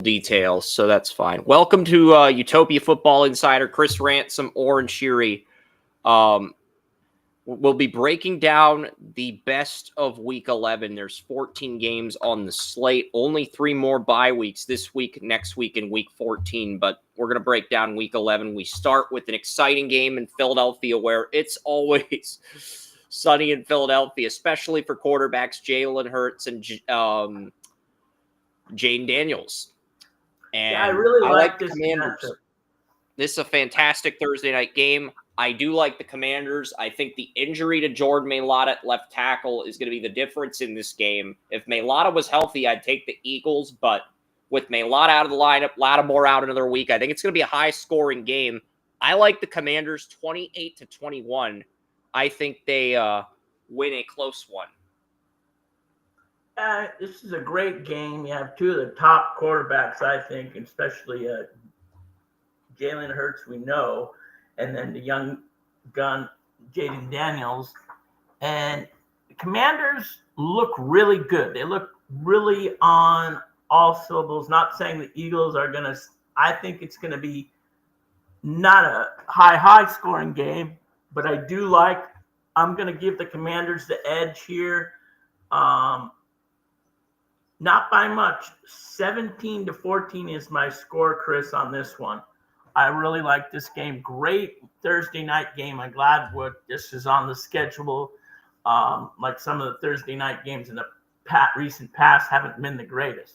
details, so that's fine. Welcome to Utopia Football Insider. Chris Ransom, Oren Shiri. We'll be breaking down the best of Week 11. There's 14 games on the slate. Only 3 more bye weeks this week, next week, and Week 14. But we're going to break down Week 11. We start with an exciting game in Philadelphia where it's always sunny in Philadelphia, especially for quarterbacks Jalen Hurts and Jane Daniels. And I really like the this Commanders. matchup. This is a fantastic Thursday night game. I do like the Commanders. I think the injury to Jordan Mailata at left tackle is going to be the difference in this game. If Mailata was healthy, I'd take the Eagles, but with Mailata out of the lineup, Lattimore out another week, I think it's going to be a high-scoring game. I like the Commanders 28-21. I think they win a close one. This is a great game. You have two of the top quarterbacks, I think, especially Jalen Hurts, we know, and then the young gun, Jaden Daniels. And the Commanders look really good. They look really on all syllables. Not saying the Eagles are going to – I think it's going to be not a high scoring game, but I do like – I'm going to give the Commanders the edge here. Not by much. 17-14 is my score, Chris, on this one. I really like this game. Great Thursday night game. I'm glad this is on the schedule. Like some of the Thursday night games in the recent past haven't been the greatest.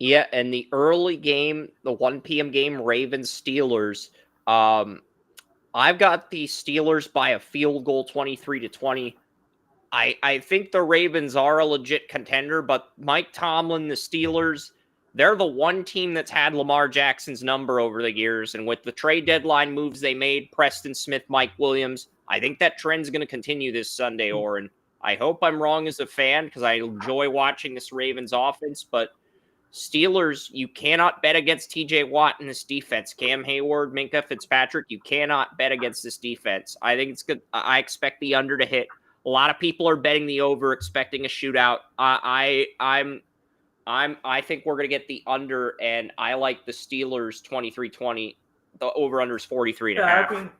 Yeah, and the early game, the 1 p.m. game, Ravens-Steelers, I've got the Steelers by a field goal, 23-20. I think the Ravens are a legit contender, but Mike Tomlin, the Steelers, they're the one team that's had Lamar Jackson's number over the years. And with the trade deadline moves they made, Preston Smith, Mike Williams, I think that trend's going to continue this Sunday, Oren. I hope I'm wrong as a fan because I enjoy watching this Ravens offense, but Steelers, you cannot bet against TJ Watt in this defense. Cam Hayward, Minkah Fitzpatrick, you cannot bet against this defense. I think it's good. I expect the under to hit. A lot of people are betting the over, expecting a shootout. I think we're going to get the under, and I like the Steelers 23-20. The over-under is 43.5. I mean,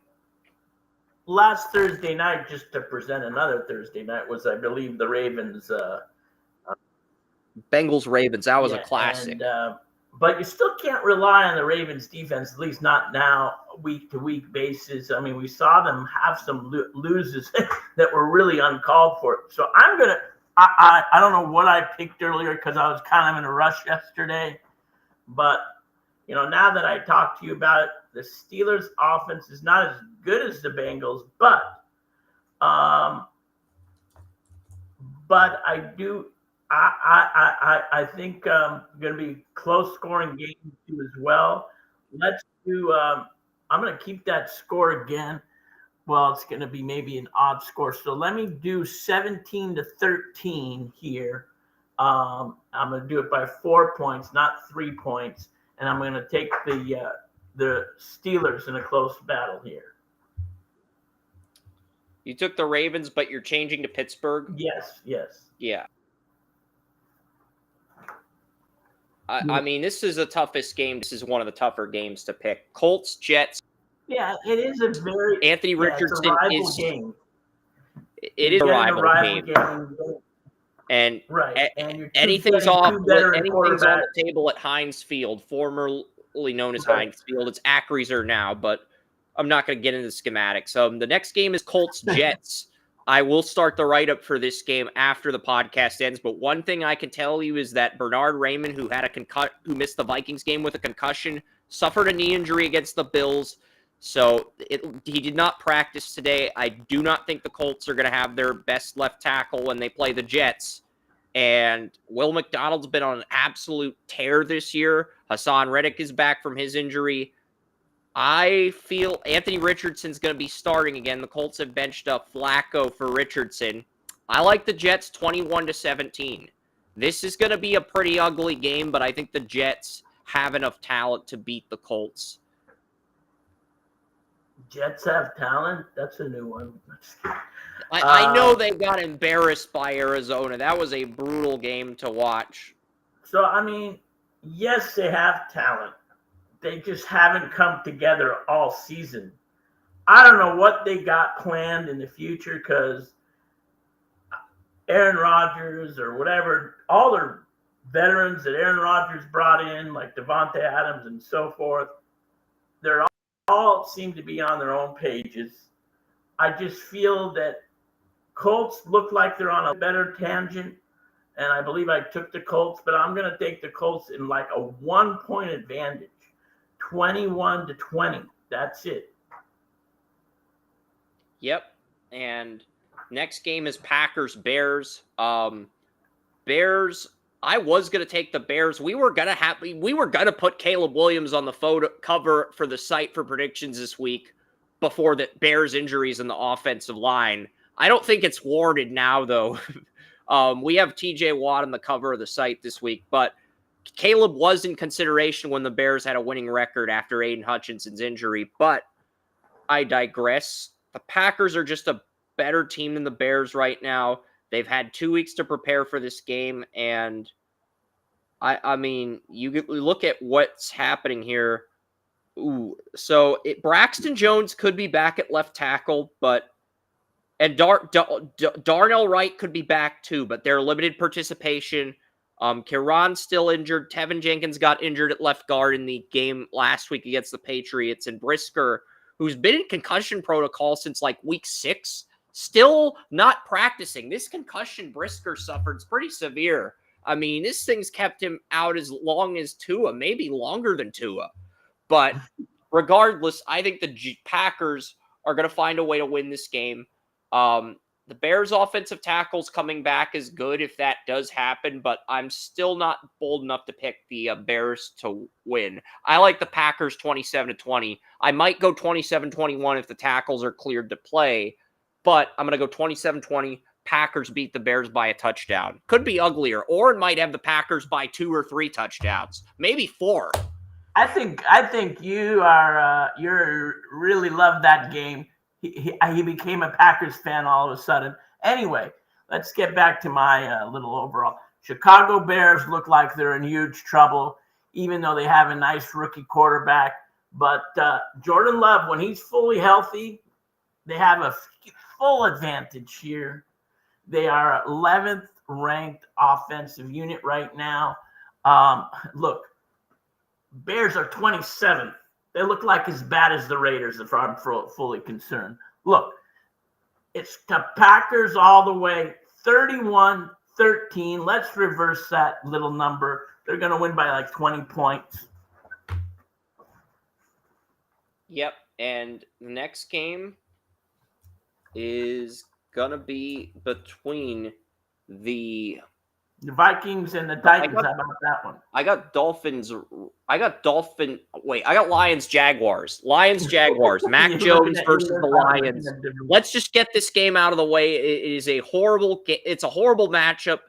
last Thursday night, just to present another Thursday night, was, I believe, the Ravens. Bengals-Ravens. That was a classic. But you still can't rely on the Ravens defense, at least not now, week-to-week basis. I mean, we saw them have some loses that were really uncalled for. So I'm going to – I don't know what I picked earlier because I was kind of in a rush yesterday. But, now that I talked to you about it, the Steelers' offense is not as good as the Bengals, but I do – I think going to be close scoring game too as well. Let's do. I'm going to keep that score again. Well, it's going to be maybe an odd score. So let me do 17-13 here. I'm going to do it by 4 points, not 3 points, and I'm going to take the Steelers in a close battle here. You took the Ravens, but you're changing to Pittsburgh? Yes. Yeah. I mean, this is the toughest game. This is one of the tougher games to pick. Colts, Jets. Yeah, it is a very Anthony Richardson it's a game. It is a rival game. And right. And anything's on the table at Heinz Field, formerly known as Heinz Field. It's Acrisure now, but I'm not going to get into the schematics. The next game is Colts, Jets. I will start the write-up for this game after the podcast ends, but one thing I can tell you is that Bernard Raymond, who missed the Vikings game with a concussion, suffered a knee injury against the Bills, so he did not practice today. I do not think the Colts are going to have their best left tackle when they play the Jets, and Will McDonald's been on an absolute tear this year. Hassan Reddick is back from his injury. I feel Anthony Richardson's going to be starting again. The Colts have benched up Flacco for Richardson. I like the Jets 21-17. This is going to be a pretty ugly game, but I think the Jets have enough talent to beat the Colts. Jets have talent? That's a new one. I know they got embarrassed by Arizona. That was a brutal game to watch. So, I mean, yes, they have talent. They just haven't come together all season. I don't know what they got planned in the future because Aaron Rodgers or whatever, all their veterans that Aaron Rodgers brought in, like Devontae Adams and so forth, they're all seem to be on their own pages. I just feel that Colts look like they're on a better tangent, and I believe I took the Colts, but I'm going to take the Colts in like a 1 point advantage, 21-20. That's it. Yep. And next game is Packers-Bears. Bears, I was going to take the Bears. We were going to put Caleb Williams on the photo cover for the site for predictions this week before the Bears injuries in the offensive line. I don't think it's warranted now, though. We have TJ Watt on the cover of the site this week, but Caleb was in consideration when the Bears had a winning record after Aiden Hutchinson's injury, but I digress. The Packers are just a better team than the Bears right now. They've had 2 weeks to prepare for this game, and I mean, you look at what's happening here. So Braxton Jones could be back at left tackle, and Darnell Wright could be back too, but they're limited participation. Kieran's still injured. Tevin Jenkins got injured at left guard in the game last week against the Patriots, and Brisker, who's been in concussion protocol since like week 6, still not practicing. This concussion Brisker suffered is pretty severe. I mean, this thing's kept him out as long as Tua, maybe longer than Tua. But regardless, I think the Packers are going to find a way to win this game. The Bears' offensive tackles coming back is good if that does happen, but I'm still not bold enough to pick the Bears to win. I like the Packers 27-20. I might go 27-21 if the tackles are cleared to play, but I'm going to go 27-20. Packers beat the Bears by a touchdown. Could be uglier. Oren might have the Packers by 2 or 3 touchdowns, maybe 4. I think you are you're really love that game. He became a Packers fan all of a sudden. Anyway, let's get back to my little overall. Chicago Bears look like they're in huge trouble, even though they have a nice rookie quarterback. But Jordan Love, when he's fully healthy, they have a full advantage here. They are 11th ranked offensive unit right now. Look, Bears are 27th. They look like as bad as the Raiders, if I'm fully concerned. Look, it's the Packers all the way, 31-13. Let's reverse that little number. They're going to win by like 20 points. Yep, and the next game is going to be between the Vikings and the Titans. How about that one? I got Lions, Jaguars. Mac Jones versus the Lions. Let's just get this game out of the way. It's a horrible matchup.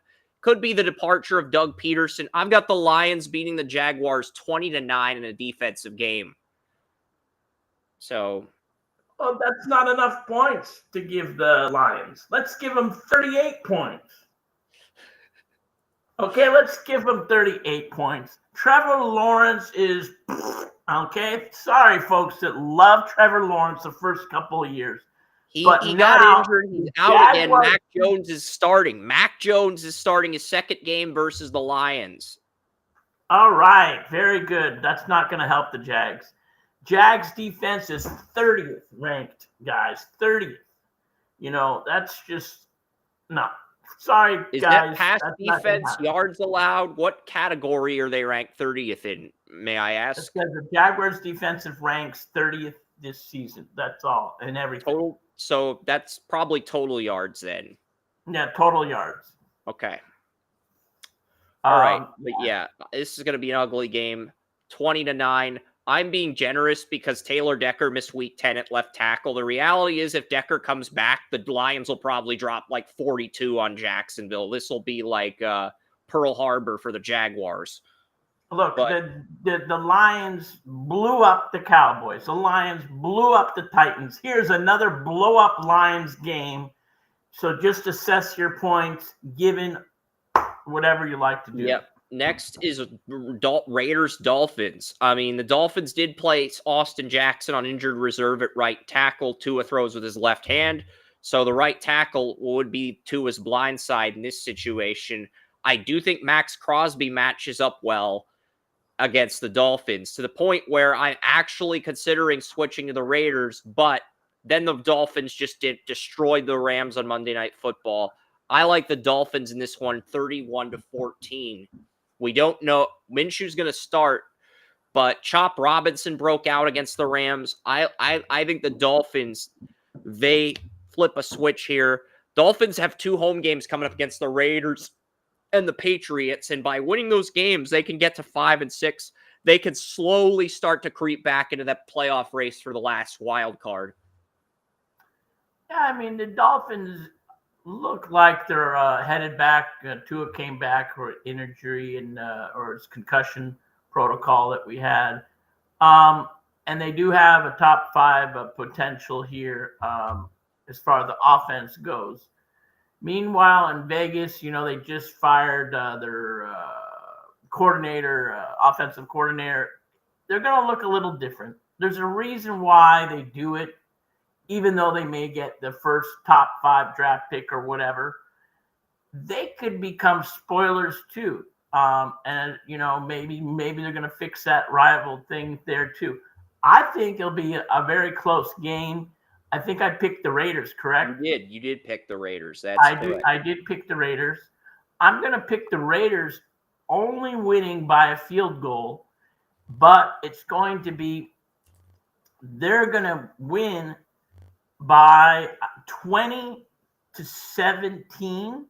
Could be the departure of Doug Peterson. I've got the Lions beating the Jaguars 20-9 in a defensive game. So, well, that's not enough points to give the Lions. Let's give them 38 points. Okay, let's give him 38 points. Trevor Lawrence is, okay, sorry, folks that love Trevor Lawrence the first couple of years. He got injured. He's out again. Mac Jones is starting. Mac Jones is starting his second game versus the Lions. All right, very good. That's not going to help the Jags. Jags defense is 30th ranked, guys. 30th. You know, that's just, no. Sorry, is guys. Is that pass defense, yards allowed? What category are they ranked 30th in, may I ask? Because the Jaguars' defensive ranks 30th this season. That's all, and everything. Total, so that's probably total yards then. Yeah, total yards. Okay. All right. But yeah, this is going to be an ugly game. 20-9. I'm being generous because Taylor Decker missed week 10 at left tackle. The reality is if Decker comes back, the Lions will probably drop like 42 on Jacksonville. This will be like Pearl Harbor for the Jaguars. Look, the Lions blew up the Cowboys. The Lions blew up the Titans. Here's another blow-up Lions game. So just assess your points given whatever you like to do. Yep. next is Raiders Dolphins. I mean, the Dolphins did place Austin Jackson on injured reserve at right tackle. Tua throws with his left hand, so the right tackle would be Tua's blind side in this situation. I do think Max Crosby matches up well against the Dolphins to the point where I'm actually considering switching to the Raiders, but then the Dolphins just destroyed the Rams on Monday Night Football. I like the Dolphins in this one 31-14. We don't know. Minshew's going to start, but Chop Robinson broke out against the Rams. I think the Dolphins, they flip a switch here. Dolphins have 2 home games coming up against the Raiders and the Patriots, and by winning those games, they can get to 5-6. They can slowly start to creep back into that playoff race for the last wild card. Yeah, I mean, the Dolphins look like they're headed back. Tua came back for injury and or his concussion protocol that we had. And they do have a top 5 potential here as far as the offense goes. Meanwhile, in Vegas, they just fired their coordinator, offensive coordinator. They're going to look a little different. There's a reason why they do it, even though they may get the first top 5 draft pick or whatever. They could become spoilers too. And maybe they're going to fix that rival thing there too. I think it'll be a very close game. I think I picked the Raiders, correct? You did pick the Raiders. I did pick the Raiders. I'm going to pick the Raiders only winning by a field goal, but it's going to be, they're going to win by 20-17.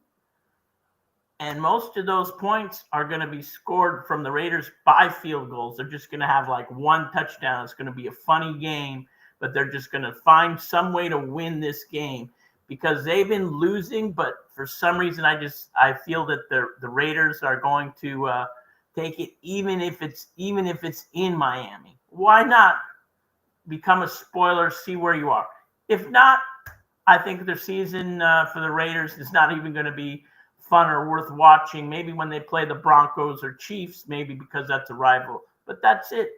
And most of those points are going to be scored from the Raiders by field goals. They're just going to have like 1 touchdown. It's going to be a funny game, but they're just going to find some way to win this game because they've been losing. But for some reason, I feel that the Raiders are going to take it, even if it's in Miami. Why not become a spoiler? See where you are. If not, I think their season for the Raiders is not even going to be fun or worth watching. Maybe when they play the Broncos or Chiefs, maybe because that's a rival. But that's it.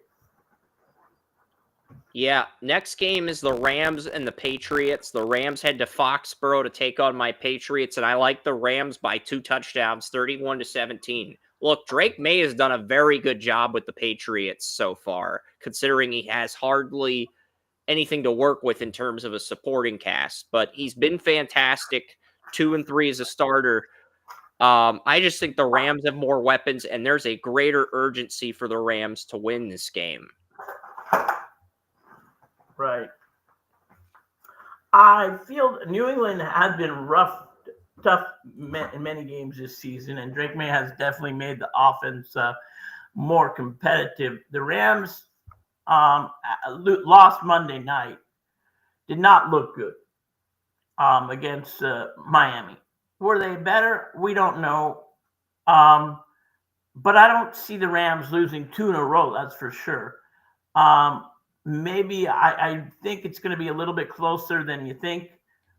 Yeah, next game is the Rams and the Patriots. The Rams head to Foxborough to take on my Patriots, and I like the Rams by 2 touchdowns, 31-17. Look, Drake May has done a very good job with the Patriots so far, considering he has hardly anything to work with in terms of a supporting cast, but he's been fantastic, 2-3 as a starter. I just think the Rams have more weapons, and there's a greater urgency for the Rams to win this game. Right. I feel New England has been tough in many games this season, and Drake May has definitely made the offense more competitive. The Rams lost Monday night, did not look good against Miami. Were they better? We don't know. But I don't see the Rams losing 2 in a row, that's for sure. Maybe I think it's going to be a little bit closer than you think.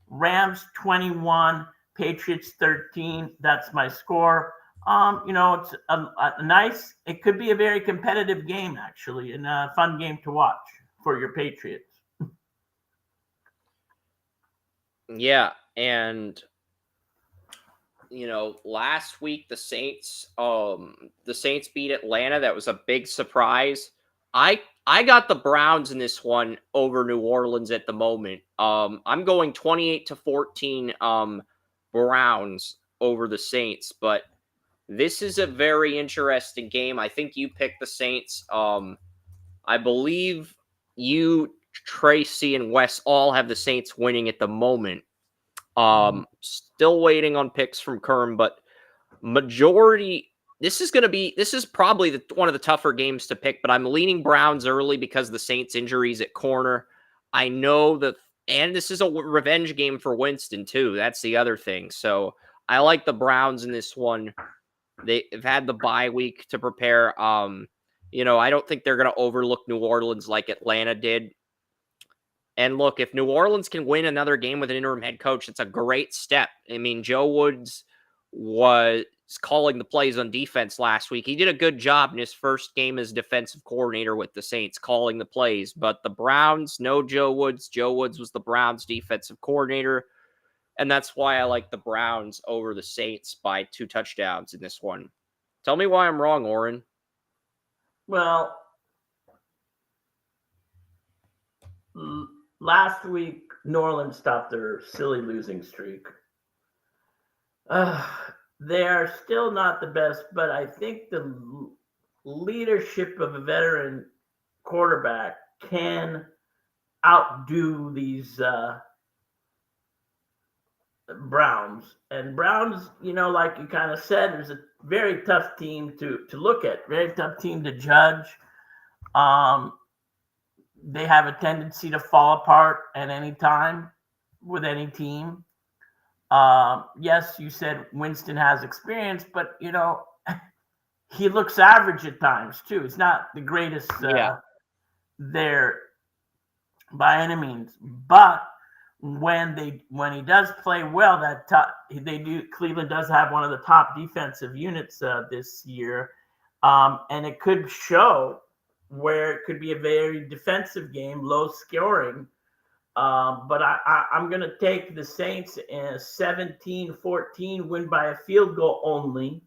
Rams 21, Patriots 13. That's my score. It's a nice, it could be a very competitive game, actually, and a fun game to watch for your Patriots. Yeah, and last week the Saints beat Atlanta. That was a big surprise. I got the Browns in this one over New Orleans at the moment. I'm going 28-14 Browns over the Saints, but this is a very interesting game. I think you picked the Saints. I believe you, Tracy, and Wes all have the Saints winning at the moment. Still waiting on picks from Kern, but majority. This is probably one of the tougher games to pick, but I'm leaning Browns early because of the Saints' injuries at corner. I know that, and this is a revenge game for Winston too. That's the other thing. So I like the Browns in this one. They've had the bye week to prepare. I don't think they're going to overlook New Orleans like Atlanta did. And look, if New Orleans can win another game with an interim head coach, it's a great step. I mean, Joe Woods calling the plays on defense last week. He did a good job in his first game as defensive coordinator with the Saints, calling the plays. But the Browns, no Joe Woods. Joe Woods was the Browns' defensive coordinator. And that's why I like the Browns over the Saints by 2 touchdowns in this one. Tell me why I'm wrong, Oren. Well, last week, New Orleans stopped their silly losing streak. They are still not the best, but I think the leadership of a veteran quarterback can outdo these Browns. And Browns, like you kind of said, is a very tough team to look at, very tough team to judge. They have a tendency to fall apart at any time with any team. Yes, you said Winston has experience, but he looks average at times too. He's not the greatest there by any means. But when he does play well, Cleveland does have one of the top defensive units this year, and it could show where it could be a very defensive game, low scoring. But I'm going to take the Saints in a 17-14 win by a field goal only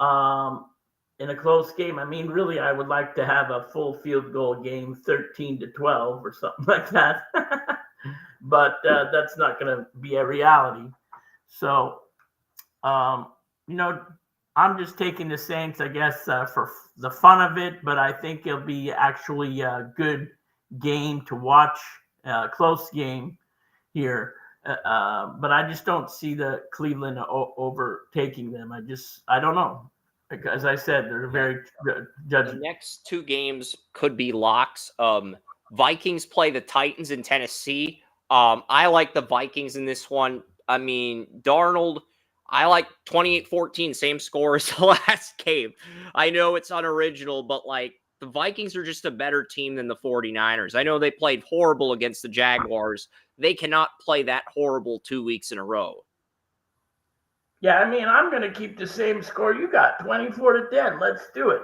in a close game. I mean, really, I would like to have a full field goal game, 13-12 or something like that. But that's not going to be a reality. So, I'm just taking the Saints, I guess, for the fun of it. But I think it'll be actually a good game to watch. Close game here, but I just don't see the Cleveland overtaking them. I don't know. As I said, they're very judged. The next 2 games could be locks. Vikings play the Titans in Tennessee. I like the Vikings in this one. I mean, Darnold, I like 28-14, same score as the last game. I know it's unoriginal, but the Vikings are just a better team than the 49ers. I know they played horrible against the Jaguars. They cannot play that horrible 2 weeks in a row. Yeah, I mean, I'm going to keep the same score you got, 24-10. Let's do it.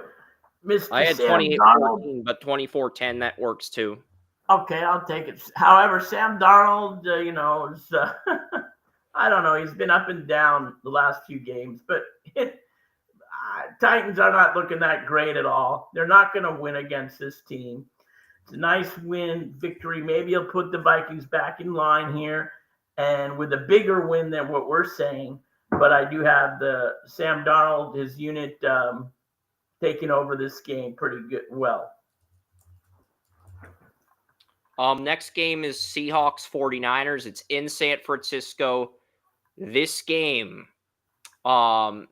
Mr. I had 28-14, but 24-10, that works too. Okay, I'll take it. However, Sam Darnold, is, I don't know. He's been up and down the last few games, but Titans are not looking that great at all. They're not going to win against this team. It's a nice victory. Maybe he'll put the Vikings back in line here and with a bigger win than what we're saying. But I do have the Sam Darnold, his unit, taking over this game pretty good. Well. Next game is Seahawks 49ers. It's in San Francisco. This game, I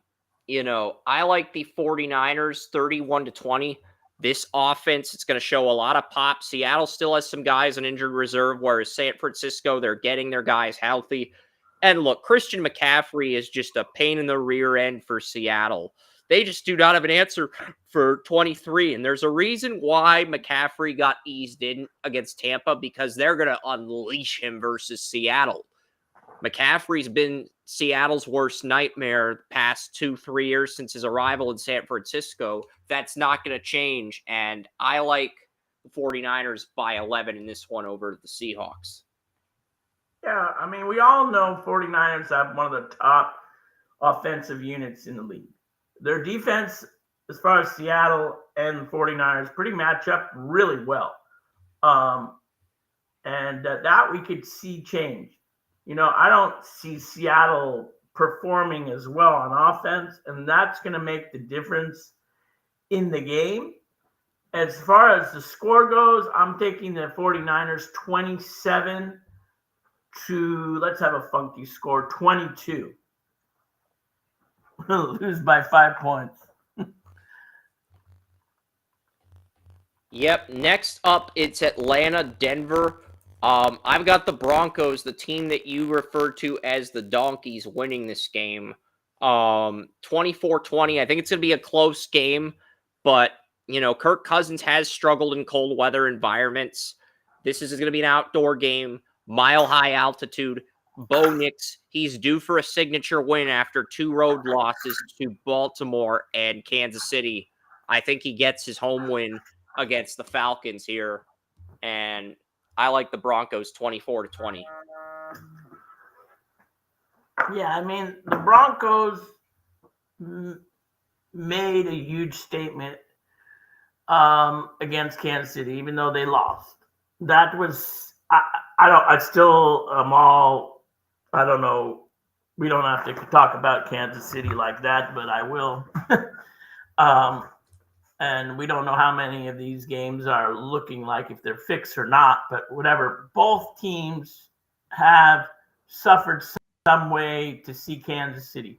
like the 49ers 31-20. This offense, it's going to show a lot of pop. Seattle still has some guys on injured reserve, whereas San Francisco, they're getting their guys healthy. And look, Christian McCaffrey is just a pain in the rear end for Seattle. They just do not have an answer for 23. And there's a reason why McCaffrey got eased in against Tampa, because they're going to unleash him versus Seattle. McCaffrey's been Seattle's worst nightmare the past 2-3 years since his arrival in San Francisco. That's not going to change. And I like the 49ers by 11 in this one over the Seahawks. Yeah, I mean, we all know 49ers have one of the top offensive units in the league. Their defense, as far as Seattle and the 49ers, pretty match up really well. And that we could see change. I don't see Seattle performing as well on offense, and that's going to make the difference in the game. As far as the score goes, I'm taking the 49ers 27 to, let's have a funky score, 22. Lose by 5 points. Yep. Next up, it's Atlanta, Denver. I've got the Broncos, the team that you referred to as the Donkeys, winning this game. 24-20. I think it's going to be a close game, but, Kirk Cousins has struggled in cold weather environments. This is going to be an outdoor game, mile-high altitude. Bo Nix, he's due for a signature win after 2 road losses to Baltimore and Kansas City. I think he gets his home win against the Falcons here, and I like the Broncos 24-20. Yeah, I mean, the Broncos made a huge statement against Kansas City, even though they lost. That was I don't know. We don't have to talk about Kansas City like that, but I will. And we don't know how many of these games are looking like if they're fixed or not, but whatever. Both teams have suffered some way to see Kansas City.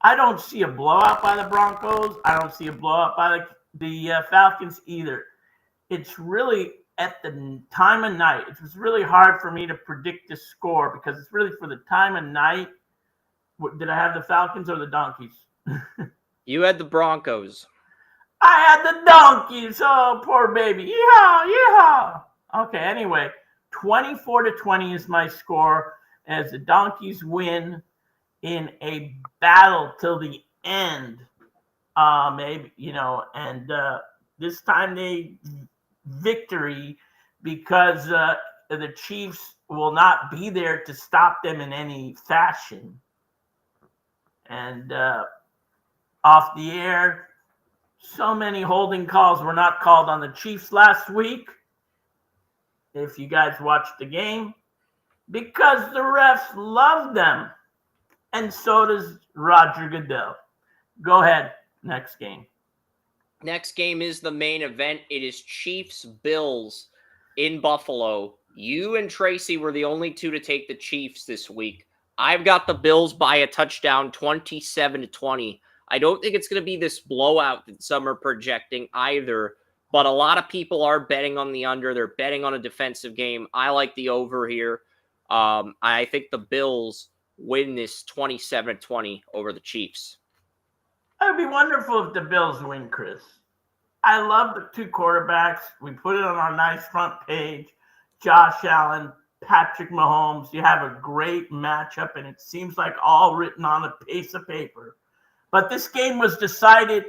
I don't see a blowout by the Broncos. I don't see a blowout by the Falcons either. It's really at the time of night. It was really hard for me to predict the score because it's really for the time of night. Did I have the Falcons or the Donkeys? You had the Broncos. I had the Donkeys. Oh, poor baby. Yeehaw, yeehaw. Okay, anyway, 24-20 is my score as the Donkeys win in a battle till the end. Maybe, and this time they victory because the Chiefs will not be there to stop them in any fashion. And off the air, so many holding calls were not called on the Chiefs last week. If you guys watched the game, because the refs love them. And so does Roger Goodell. Go ahead. Next game. Next game is the main event. It is Chiefs-Bills in Buffalo. You and Tracy were the only two to take the Chiefs this week. I've got the Bills by a touchdown, 27-20. I don't think it's going to be this blowout that some are projecting either, but a lot of people are betting on the under. They're betting on a defensive game. I like the over here. I think the Bills win this 27-20 over the Chiefs. It would be wonderful if the Bills win, Chris. I love the two quarterbacks. We put it on our nice front page. Josh Allen, Patrick Mahomes. You have a great matchup, and it seems like all written on a piece of paper. But this game was decided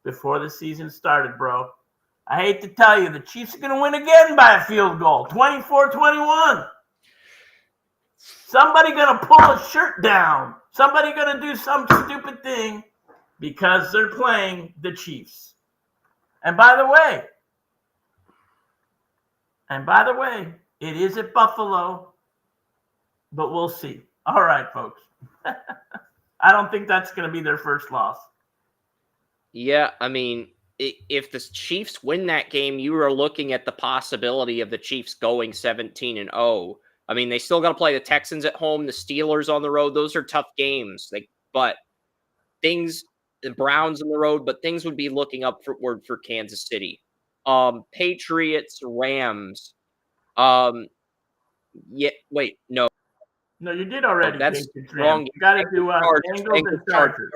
before the season started, bro. I hate to tell you, the Chiefs are going to win again by a field goal, 24-21. Somebody going to pull a shirt down. Somebody going to do some stupid thing because they're playing the Chiefs. And by the way, it is at Buffalo, but we'll see. All right, folks. I don't think that's going to be their first loss. Yeah, I mean, if the Chiefs win that game, you are looking at the possibility of the Chiefs going 17-0. I mean, they still got to play the Texans at home, the Steelers on the road. Those are tough games. The Browns on the road, but things would be looking upward for Kansas City. Patriots, Rams. No. No, you did already. That's wrong. You got to do Bengals and Chargers.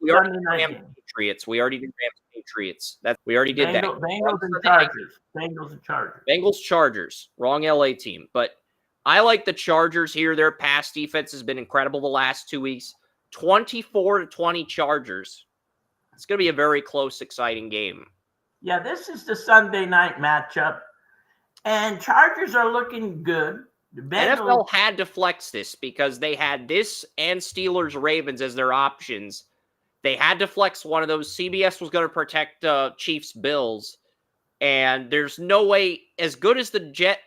We already did Rams Patriots. We already did Rams Patriots. We already did that. Bengals and Chargers. Bengals and Chargers. Bengals Chargers. Wrong LA team. But I like the Chargers here. Their pass defense has been incredible the last 2 weeks. 24-20 Chargers. It's going to be a very close, exciting game. Yeah, this is the Sunday night matchup. And Chargers are looking good. The NFL had to flex this because they had this and Steelers-Ravens as their options. They had to flex one of those. CBS was going to protect Chiefs-Bills. And there's no way, as good as the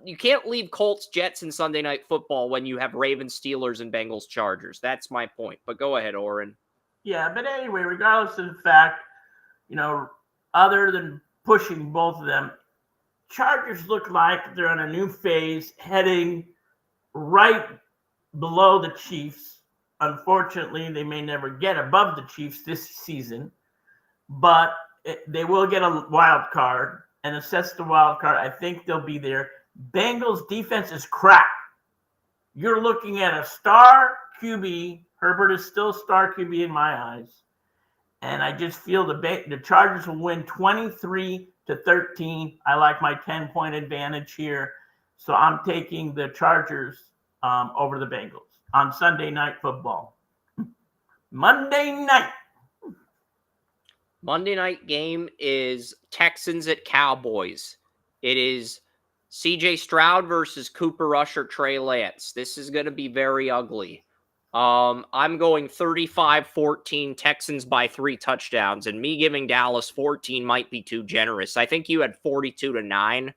you can't leave Colts-Jets in Sunday Night Football when you have Ravens, Steelers, and Bengals-Chargers. That's my point. But go ahead, Oren. Yeah, but anyway, regardless of the fact, other than pushing both of them, Chargers look like they're in a new phase, heading right below the Chiefs. Unfortunately, they may never get above the Chiefs this season, but they will get a wild card and assess the wild card. I think they'll be there. Bengals defense is crap. You're looking at a star QB. Herbert is still star QB in my eyes. And I just feel the Chargers will win 23-13. I like my 10-point advantage here. So I'm taking the Chargers over the Bengals on Sunday Night Football. Monday night. Monday night game is Texans at Cowboys. It is CJ Stroud versus Cooper Rush or Trey Lance. This is going to be very ugly. I'm going 35-14 Texans by 3 touchdowns, and me giving Dallas 14 might be too generous. I think you had 42-9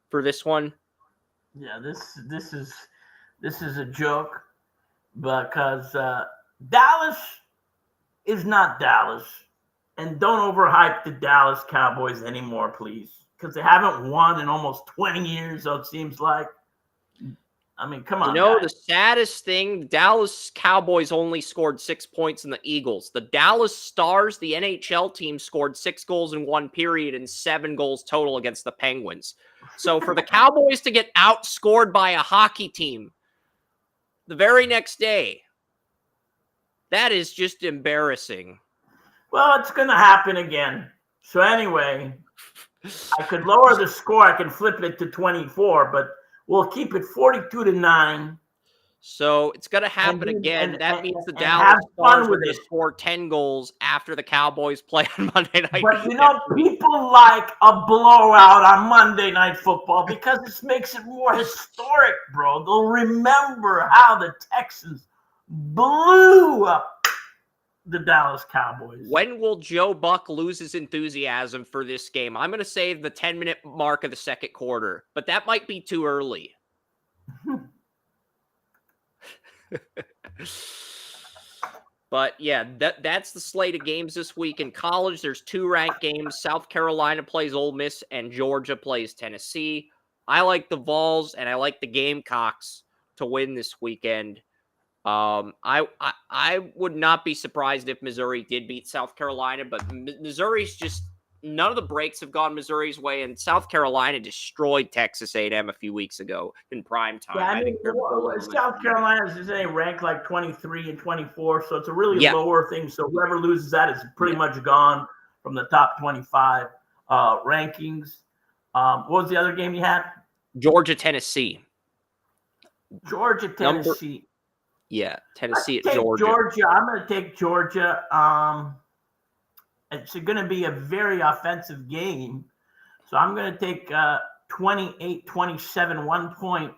for this one. Yeah, this is a joke because Dallas is not Dallas, and don't overhype the Dallas Cowboys anymore, please, because they haven't won in almost 20 years. So it seems like. I mean, come on. The saddest thing, the Dallas Cowboys only scored 6 points in the Eagles. The Dallas Stars, the NHL team, scored 6 goals in 1 period and 7 goals total against the Penguins. So for the Cowboys to get outscored by a hockey team the very next day, that is just embarrassing. Well, it's going to happen again. So anyway, I could lower the score. I can flip it to 24, but we'll keep it 42-9. So it's going to happen again. That means the Dallas Stars are going to score 10 goals after the Cowboys play on Monday Night. But people like a blowout on Monday Night Football because it makes it more historic, bro. They'll remember how the Texans blew up the Dallas Cowboys. When will Joe Buck lose his enthusiasm for this game? I'm going to say the 10-minute mark of the second quarter, but that might be too early. But yeah, that's the slate of games this week. In college, there's 2 ranked games. South Carolina plays Ole Miss and Georgia plays Tennessee. I like the Vols and I like the Gamecocks to win this weekend. I would not be surprised if Missouri did beat South Carolina, but Missouri's just none of the breaks have gone Missouri's way, and South Carolina destroyed Texas A&M a few weeks ago in prime time. Yeah, I think South Carolina is ranked like 23 and 24, so it's a really lower thing. So whoever loses that is pretty much gone from the top 25 rankings. What was the other game you had? Georgia, Tennessee. Tennessee. Tennessee at Georgia. I'm going to take Georgia. It's going to be a very offensive game. So I'm going to take 28-27, 1 point.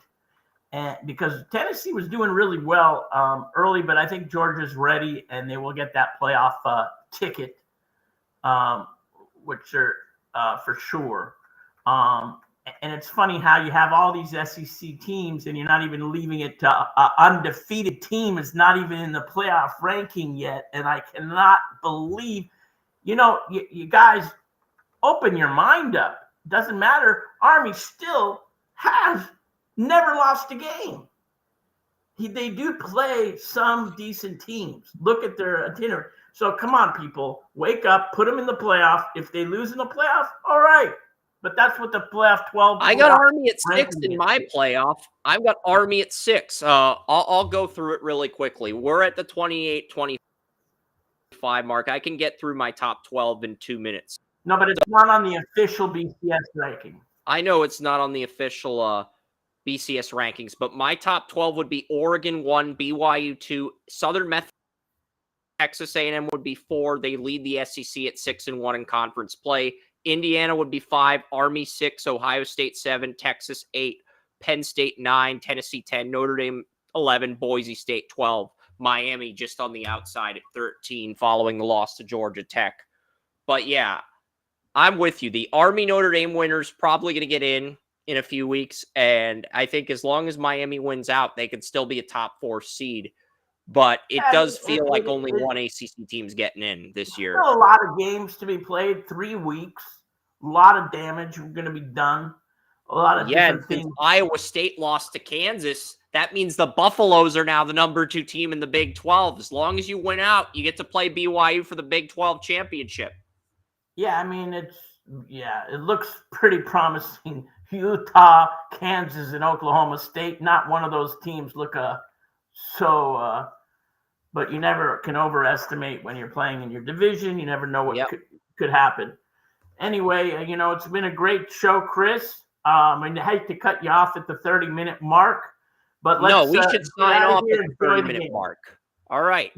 And because Tennessee was doing really well early, but I think Georgia's ready and they will get that playoff ticket, which are for sure. And it's funny how you have all these SEC teams and you're not even leaving it to an undefeated team is not even in the playoff ranking yet. And I cannot believe, you guys open your mind up. Doesn't matter. Army still has never lost a game. They do play some decent teams. Look at their itinerary. So come on, people, wake up, put them in the playoff. If they lose in the playoff, all right. But that's what the playoff 12. I got Army at 6 in my playoff. I've got Army at 6. I'll go through it really quickly. We're at the 28-25 mark. I can get through my top 12 in 2 minutes. No, but it's not on the official BCS ranking. I know it's not on the official BCS rankings, but my top 12 would be Oregon 1, BYU 2, Southern Methodist, Texas A&M would be 4. They lead the SEC at 6-1 in conference play. Indiana would be 5, Army 6, Ohio State 7, Texas 8, Penn State 9, Tennessee 10, Notre Dame 11, Boise State 12, Miami just on the outside at 13 following the loss to Georgia Tech. But yeah, I'm with you. The Army Notre Dame winner's probably going to get in a few weeks, and I think as long as Miami wins out, they could still be a top 4 seed. But it does feel like only one ACC team's getting in this year. Still a lot of games to be played, 3 weeks. A lot of damage going to be done. A lot of different things. Iowa State lost to Kansas. That means the Buffaloes are now the number 2 team in the Big 12. As long as you win out, you get to play BYU for the Big 12 championship. Yeah, I mean, it looks pretty promising. Utah, Kansas, and Oklahoma State, not one of those teams look but you never can overestimate when you're playing in your division. You never know what could happen. Anyway, it's been a great show, Chris. I hate to cut you off at the 30-minute mark, But let's No, we should get sign out of off here at and the enjoy the 30-minute game. mark. All right.